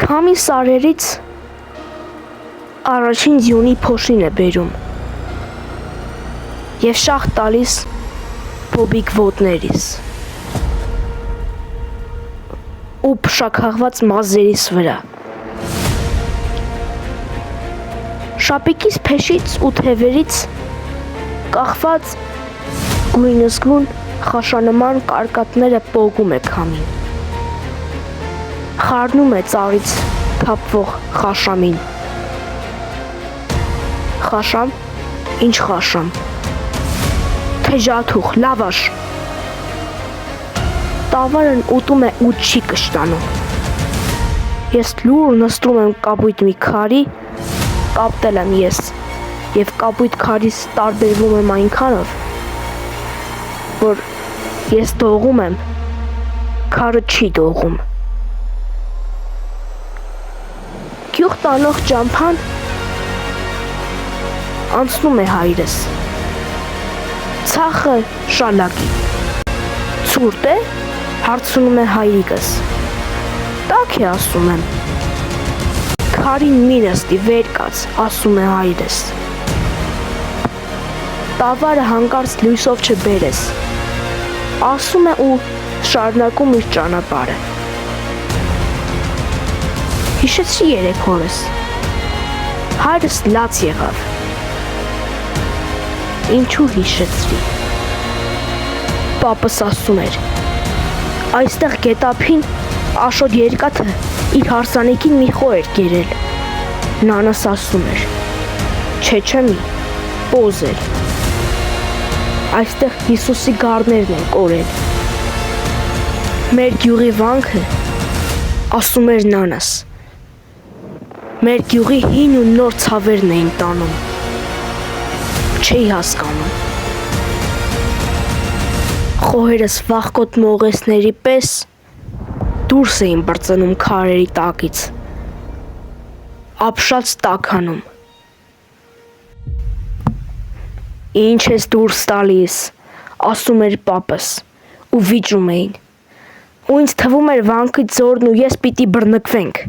Քամի սարերից առաջին ձյունի փոշին է բերում և շաղ տալիս բոբիկ ոտներիս ու փշաքաղված մազերիս վրա։ Շապիկիս փեշից ու թևերից կախված գույնզգույն խաշանման կարկատները պոկում է քամին, խառնում է ծառից թափվող խաշամին։ Խաշամ, ինչ խաշամ, թեժաթուղ, լավաշ։ Տավարն ուտում է ու չի կշտանում։ Ես լուր նստում եմ կապույտ մի քարի, կապտել եմ ես և կապույտ քարից տարբերվում եմ այնքանով, որ ես դողում եմ, քարը չի դողում։ Գյուղ տանող ճամփան անցնում է հայրս, ցախը շալակի, ցուրտ է, հարցնում է հայրիկս, տաք է ասում եմ, քարին մի նստի վեր կաց, ասում է հայրս, տավարը հանկարծ լույսով չբերես, ասում է ու շարունակում իր ճանապարհը։ Հիշեցի երեք օրս, հայրս լաց եղավ, ինչու հիշեցրի։ Պապս ասում էր, այստեղ գետափին Աշոտ երկաթը իր հարսանեկին մի խո էր կերել։ Նանաս ասում էր, չէ մի, պոզ էր։ Այստեղ Հիսուսի գառներն են կորել։ Մեր գյուղի վանքը, ասում էր նանաս, մեր գյուղի հին ու նոր ցավերն էին տանում։ Չէի հասկանում։ Խոհերս վախկոտ մողեսների պես դուրս էին բրծնում քարերի տակից, ապշած տաքանում։ Ինչ ես դուրս տալիս, ասում էր պապս, ու վիճում էին, ու ինձ թվում էր վանքի ձորն ու ես պիտի բռնկվենք։